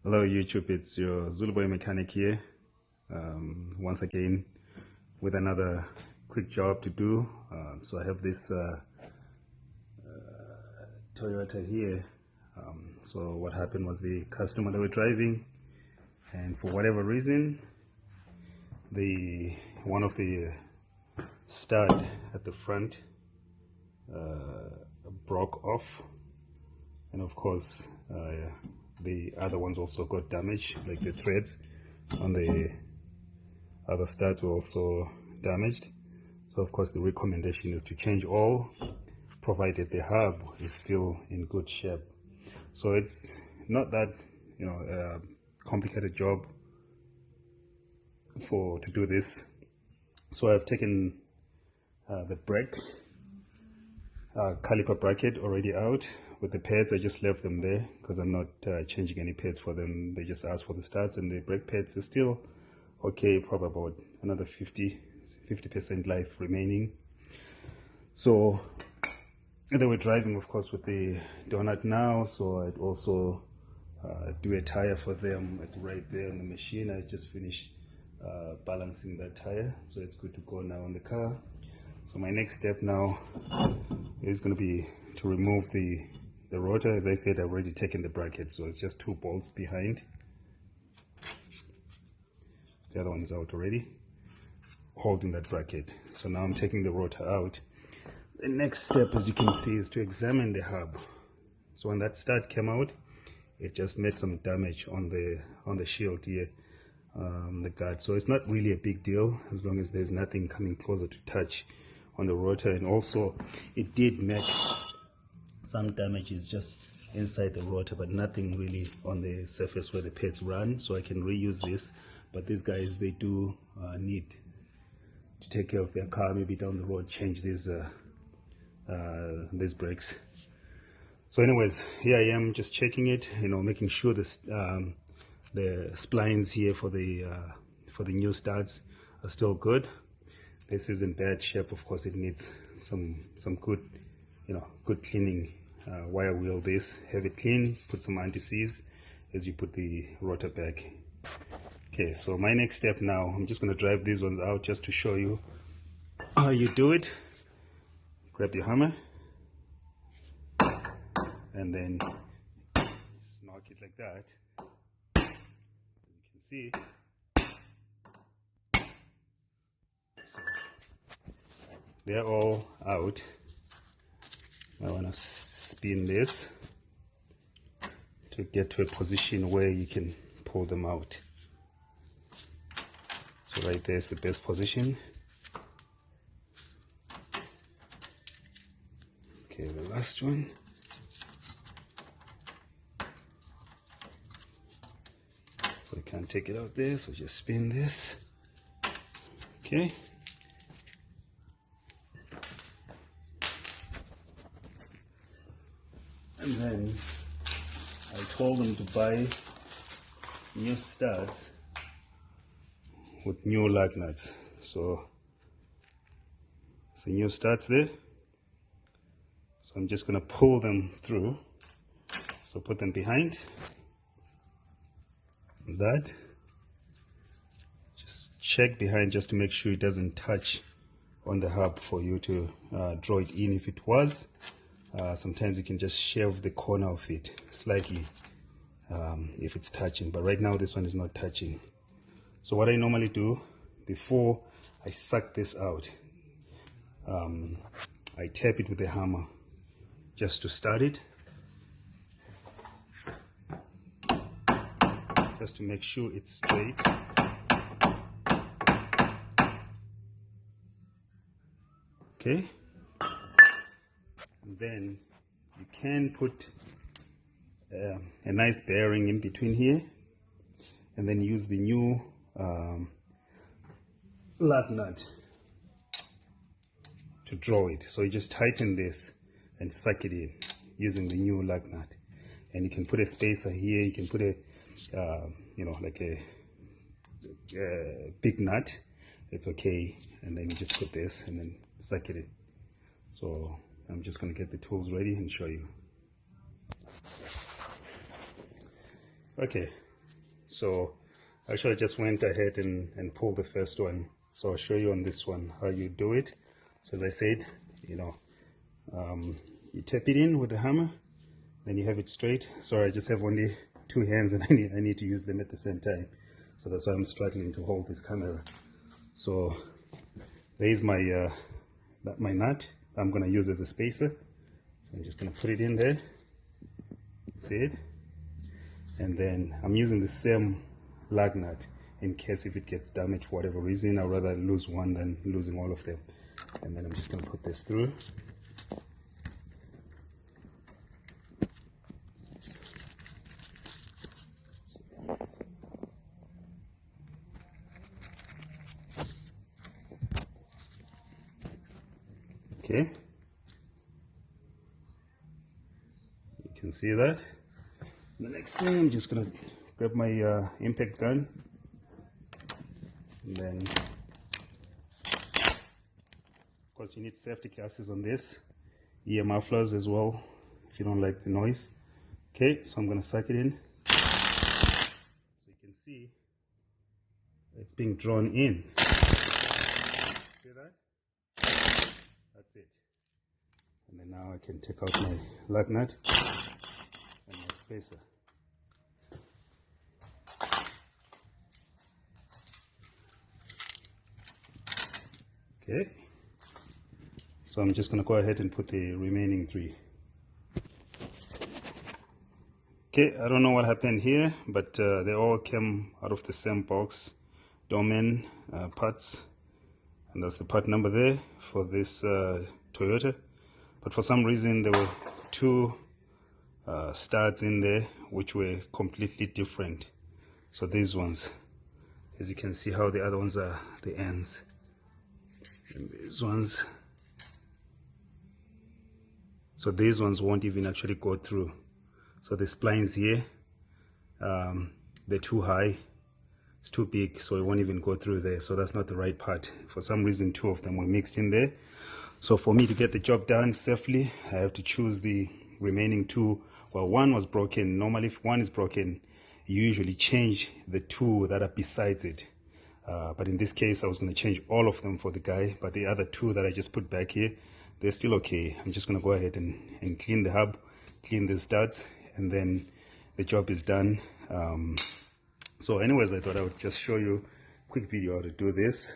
Hello YouTube, it's your Zulu Boy Mechanic here, once again with another quick job to do. So I have this Toyota here. So what happened was the customer they were driving, and for whatever reason one of the stud at the front broke off, and of course the other ones also got damaged, like the threads on the other studs were also damaged. So of course the recommendation is to change all, provided the hub is still in good shape. So it's not that complicated job to do this. So I've taken the brake caliper bracket already out. With the pads, I just left them there because I'm not changing any pads for them. They just asked for the studs, and the brake pads are still okay, probably about another 50% life remaining. So they were driving, of course, with the donut now, so I'd also do a tire for them right there on the machine. I just finished balancing that tire, so it's good to go now on the car. So my next step now is going to be to remove the rotor. As I said, I've already taken the bracket, so it's just 2 bolts behind. The other one is out already, holding that bracket. So now I'm taking the rotor out. The next step, as you can see, is to examine the hub. So when that stud came out, it just made some damage on the shield here, the guard. So it's not really a big deal as long as there's nothing coming closer to touch on the rotor. And also it did make some damages just inside the rotor, but nothing really on the surface where the pads run, so I can reuse this. But these guys, they do need to take care of their car, maybe down the road, change these brakes. So anyways, here I am just checking it, making sure this the splines here for the new studs are still good. This is in bad shape. Of course, it needs some good good cleaning. Wire wheel this, have it clean, put some anti-seize as you put the rotor back. Okay, so my next step now, I'm just going to drive these ones out just to show you how you do it. Grab your hammer and then snark it like that. As you can see, so they're all out. I want to spin this to get to a position where you can pull them out. So right there is the best position. Okay, the last one. So I can't take it out there, so just spin this. Okay. And then I told them to buy new studs with new lug nuts. So it's a new studs there. So I'm just going to pull them through. So put them behind. That. Just check behind just to make sure it doesn't touch on the hub for you to draw it in. If it was, sometimes you can just shave the corner of it slightly if it's touching, but right now this one is not touching. So what I normally do before I suck this out, I tap it with a hammer just to start it, just to make sure it's straight. Okay. And then you can put a nice bearing in between here, and then use the new lug nut to draw it. So you just tighten this and suck it in using the new lug nut. And you can put a spacer here, you can put a like a big nut, it's okay. And then you just put this and then suck it in. So I'm just going to get the tools ready and show you. Okay, So actually I just went ahead and pulled the first one. So I'll show you on this one how you do it. So as I said, you tap it in with the hammer, then you have it straight. Sorry, I just have only two hands and I need to use them at the same time. So that's why I'm struggling to hold this camera. So there's my my nut I'm gonna use as a spacer. So I'm just gonna put it in there. See it? And then I'm using the same lug nut in case if it gets damaged for whatever reason. I'd rather lose one than losing all of them. And then I'm just going to put this through. Okay. You can see that. The next thing, I'm just going to grab my impact gun. And then, of course, you need safety glasses on this. Ear mufflers as well, if you don't like the noise. Okay, so I'm going to suck it in. So you can see it's being drawn in. See that? That's it. And then now I can take out my lug nut and my spacer. Okay, so I'm just going to go ahead and put the remaining three. Okay, I don't know what happened here, but they all came out of the same box, Dorman parts, and that's the part number there for this Toyota. But for some reason there were two studs in there which were completely different. So these ones, as you can see how the other ones are the ends. And these ones, so these ones won't even actually go through. So the splines here, they're too high, it's too big, so it won't even go through there. So that's not the right part. For some reason two of them were mixed in there. So for me to get the job done safely, I have to choose the remaining two. Well, one was broken. Normally if one is broken, you usually change the two that are besides it. But in this case, I was going to change all of them for the guy, but the other two that I just put back here, they're still okay. I'm just going to go ahead and clean the hub, clean the studs, and then the job is done. So anyways, I thought I would just show you a quick video how to do this,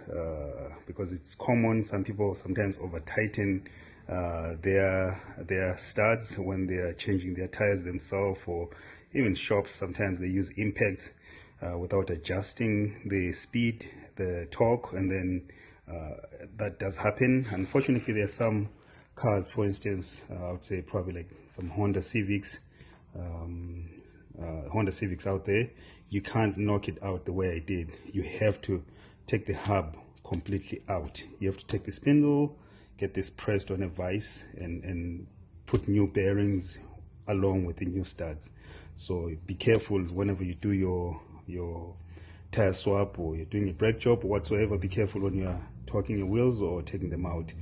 because it's common. Some people sometimes over tighten their studs when they are changing their tires themselves, or even shops sometimes they use impacts without adjusting the speed, the torque, and then that does happen. Unfortunately, there are some cars, for instance, I would say probably like some Honda Civics out there, you can't knock it out the way I did. You have to take the hub completely out. You have to take the spindle, get this pressed on a vise, and put new bearings along with the new studs. So be careful whenever you do your tire swap, or you're doing a brake job or whatsoever. Be careful when you're torquing your wheels or taking them out.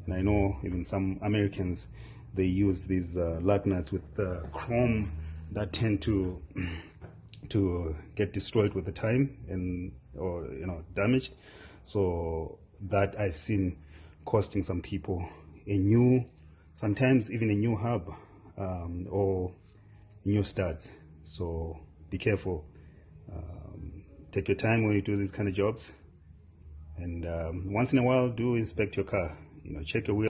And I know even some Americans, they use these lug nuts with chrome that tend to get destroyed with the time, and or damaged. So that I've seen costing some people sometimes even a new hub or new studs. So be careful. Take your time when you do these kind of jobs, and once in a while do inspect your car. Check your wheel.